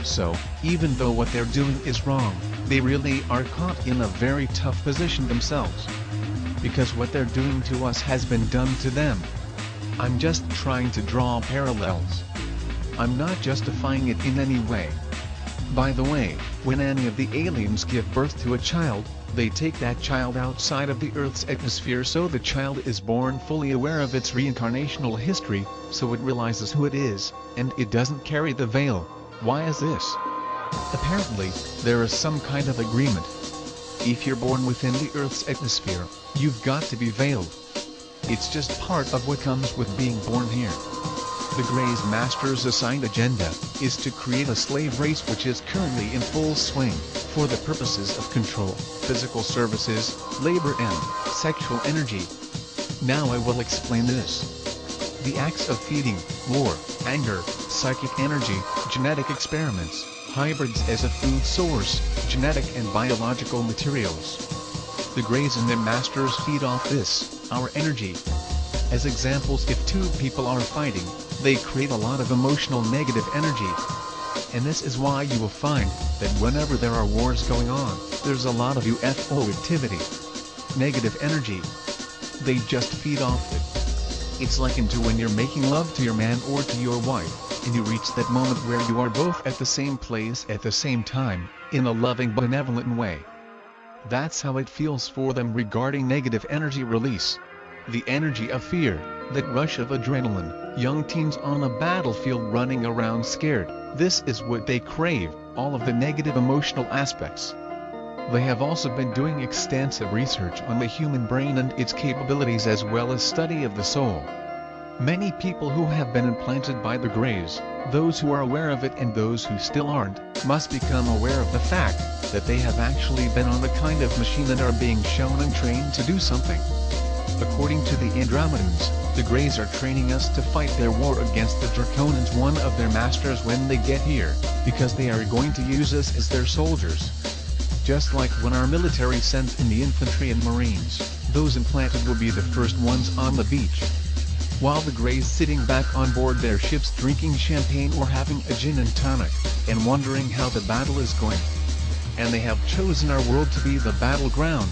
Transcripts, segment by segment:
So, even though what they're doing is wrong, they really are caught in a very tough position themselves. Because what they're doing to us has been done to them. I'm just trying to draw parallels. I'm not justifying it in any way. By the way, when any of the aliens give birth to a child, they take that child outside of the Earth's atmosphere so the child is born fully aware of its reincarnational history, so it realizes who it is, and it doesn't carry the veil. Why is this? Apparently, there is some kind of agreement. If you're born within the Earth's atmosphere, you've got to be veiled. It's just part of what comes with being born here. The Grey's Master's assigned agenda is to create a slave race which is currently in full swing, for the purposes of control, physical services, labor and sexual energy. Now I will explain this. The acts of feeding, war, anger, psychic energy, genetic experiments, hybrids as a food source, genetic and biological materials. The Greys and their masters feed off this, our energy. As examples, if two people are fighting, they create a lot of emotional negative energy. And this is why you will find that whenever there are wars going on, there's a lot of UFO activity. Negative energy. They just feed off it. It's likened to when you're making love to your man or to your wife, and you reach that moment where you are both at the same place at the same time, in a loving benevolent way. That's how it feels for them regarding negative energy release. The energy of fear, that rush of adrenaline, young teens on a battlefield running around scared, this is what they crave, all of the negative emotional aspects. They have also been doing extensive research on the human brain and its capabilities as well as study of the soul. Many people who have been implanted by the Greys, those who are aware of it and those who still aren't, must become aware of the fact that they have actually been on a kind of machine and are being shown and trained to do something. According to the Andromedans, the Greys are training us to fight their war against the Draconians, one of their masters, when they get here, because they are going to use us as their soldiers. Just like when our military sends in the infantry and marines, those implanted will be the first ones on the beach. While the Greys sitting back on board their ships drinking champagne or having a gin and tonic, and wondering how the battle is going. And they have chosen our world to be the battleground.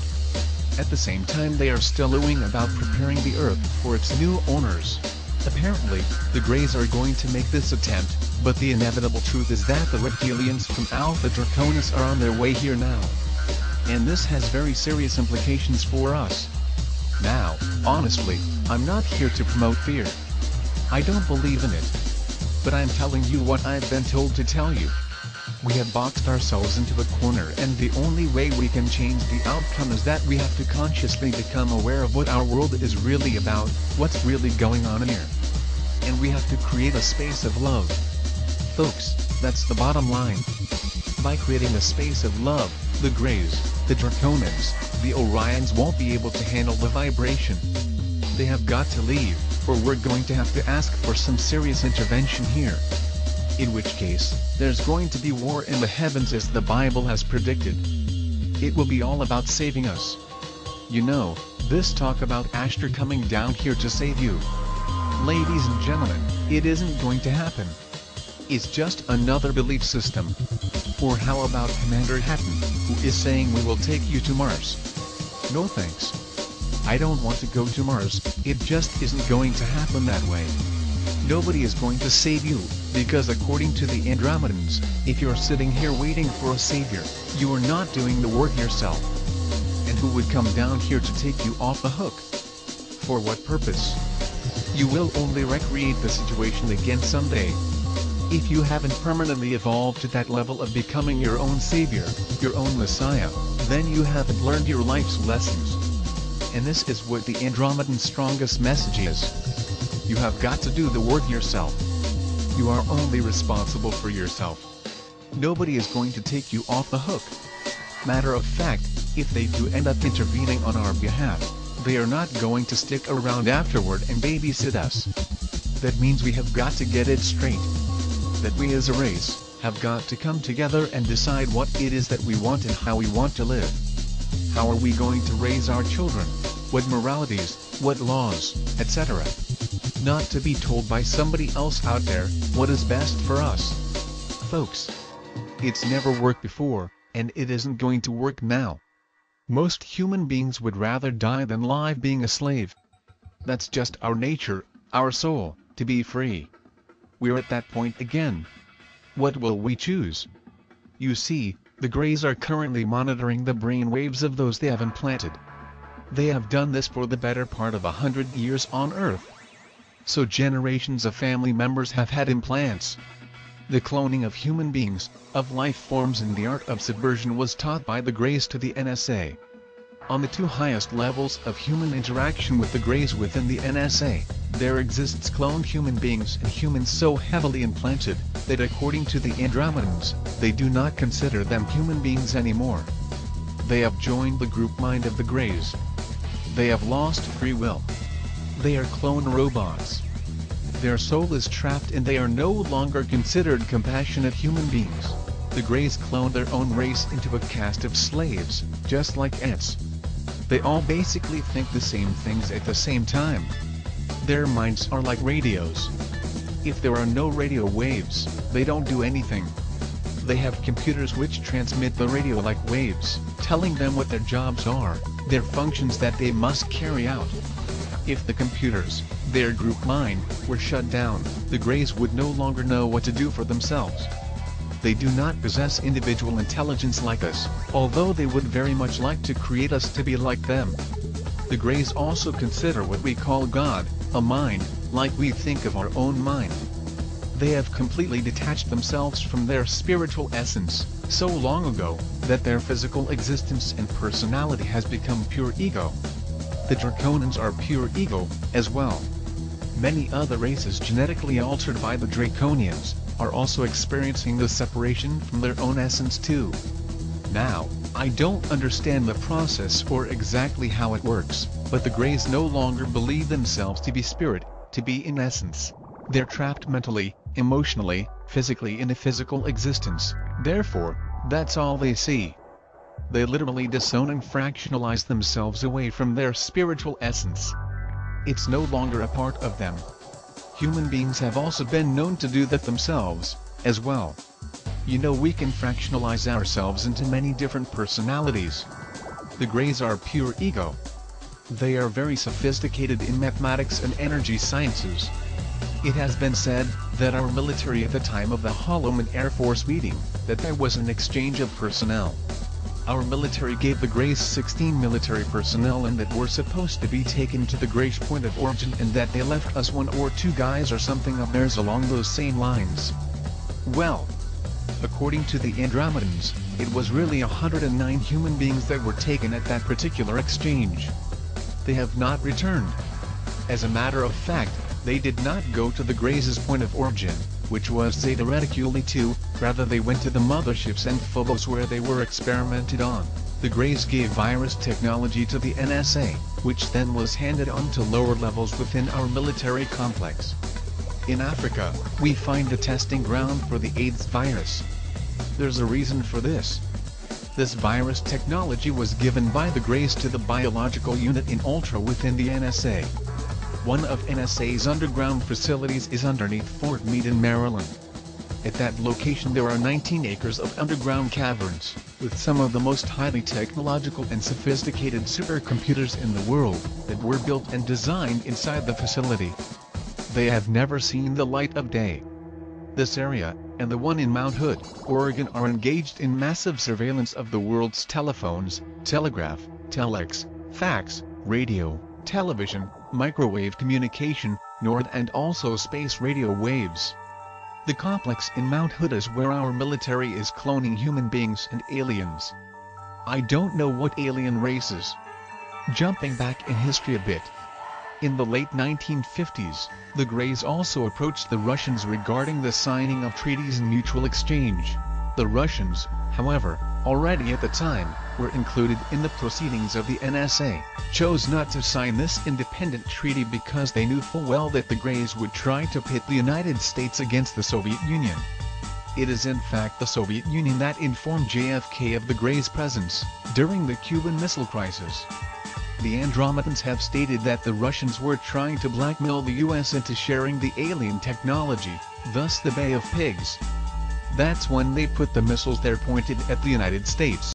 At the same time they are still oohing about preparing the Earth for its new owners. Apparently, the Greys are going to make this attempt, but the inevitable truth is that the reptilians from Alpha Draconis are on their way here now. And this has very serious implications for us. Now, honestly, I'm not here to promote fear. I don't believe in it. But I'm telling you what I've been told to tell you. We have boxed ourselves into a corner, and the only way we can change the outcome is that we have to consciously become aware of what our world is really about, what's really going on here. And we have to create a space of love. Folks, that's the bottom line. By creating a space of love, the Greys, the Draconians, the Orions won't be able to handle the vibration. They have got to leave, or we're going to have to ask for some serious intervention here. In which case, there's going to be war in the heavens as the Bible has predicted. It will be all about saving us. You know, this talk about Ashtar coming down here to save you. Ladies and gentlemen, it isn't going to happen. It's just another belief system. Or how about Commander Hatton, who is saying we will take you to Mars? No thanks. I don't want to go to Mars, it just isn't going to happen that way. Nobody is going to save you, because according to the Andromedans, if you're sitting here waiting for a savior, you are not doing the work yourself. And who would come down here to take you off the hook? For what purpose? You will only recreate the situation again someday. If you haven't permanently evolved to that level of becoming your own savior, your own messiah, then you haven't learned your life's lessons. And this is what the Andromedan's strongest message is. You have got to do the work yourself. You are only responsible for yourself. Nobody is going to take you off the hook. Matter of fact, if they do end up intervening on our behalf, they are not going to stick around afterward and babysit us. That means we have got to get it straight. That we as a race, have got to come together and decide what it is that we want and how we want to live. How are we going to raise our children? What moralities, what laws, etc. Not to be told by somebody else out there, what is best for us. Folks, It's never worked before, and it isn't going to work now. Most human beings would rather die than live being a slave. That's just our nature, our soul, to be free. We're at that point again. What will we choose? You see, the Greys are currently monitoring the brain waves of those they have implanted. They have done this for the better part of 100 years on Earth. So generations of family members have had implants. The cloning of human beings, of life forms and the art of subversion was taught by the Greys to the NSA. On the two highest levels of human interaction with the Greys within the NSA, there exists cloned human beings and humans so heavily implanted, that according to the Andromedans, they do not consider them human beings anymore. They have joined the group mind of the Greys. They have lost free will. They are clone robots. Their soul is trapped and they are no longer considered compassionate human beings. The Greys cloned their own race into a caste of slaves, just like ants. They all basically think the same things at the same time. Their minds are like radios. If there are no radio waves, they don't do anything. They have computers which transmit the radio-like waves, telling them what their jobs are, their functions that they must carry out. If the computers, their group mind, were shut down, the Greys would no longer know what to do for themselves. They do not possess individual intelligence like us, although they would very much like to create us to be like them. The Greys also consider what we call God, a mind, like we think of our own mind. They have completely detached themselves from their spiritual essence, so long ago, that their physical existence and personality has become pure ego. The draconians are pure ego, as well. Many other races genetically altered by the draconians, are also experiencing the separation from their own essence too. Now, I don't understand the process or exactly how it works, but the Greys no longer believe themselves to be spirit, to be in essence. They're trapped mentally, emotionally, physically in a physical existence, therefore, that's all they see. They literally disown and fractionalize themselves away from their spiritual essence. It's no longer a part of them. Human beings have also been known to do that themselves, as well. You know, we can fractionalize ourselves into many different personalities. The Greys are pure ego. They are very sophisticated in mathematics and energy sciences. It has been said that our military at the time of the Holloman Air Force meeting, that there was an exchange of personnel. Our military gave the Greys 16 military personnel and that were supposed to be taken to the Greyish point of origin, and that they left us 1 or 2 guys or something of theirs along those same lines. Well, according to the Andromedans, it was really 109 human beings that were taken at that particular exchange. They have not returned. As a matter of fact, they did not go to the Greys' point of origin, which was Zeta Reticuli 2, rather they went to the motherships and Phobos where they were experimented on. The Greys gave virus technology to the NSA, which then was handed on to lower levels within our military complex. In Africa, we find the testing ground for the AIDS virus. There's a reason for this. This virus technology was given by the Greys to the biological unit in Ultra within the NSA. One of NSA's underground facilities is underneath Fort Meade in Maryland. At that location there are 19 acres of underground caverns, with some of the most highly technological and sophisticated supercomputers in the world, that were built and designed inside the facility. They have never seen the light of day. This area, and the one in Mount Hood, Oregon, are engaged in massive surveillance of the world's telephones, telegraph, telex, fax, radio, television, microwave communication, NORD, and also space radio waves. The complex in Mount Hood is where our military is cloning human beings and aliens. I don't know what alien races. Jumping back in history a bit. In the late 1950s, the Greys also approached the Russians regarding the signing of treaties and mutual exchange. The Russians, however, already at the time, were included in the proceedings of the NSA, chose not to sign this independent treaty because they knew full well that the Greys would try to pit the United States against the Soviet Union. It is in fact the Soviet Union that informed JFK of the Greys' presence during the Cuban Missile Crisis. The Andromedans have stated that the Russians were trying to blackmail the US into sharing the alien technology, thus the Bay of Pigs. That's when they put the missiles there pointed at the United States.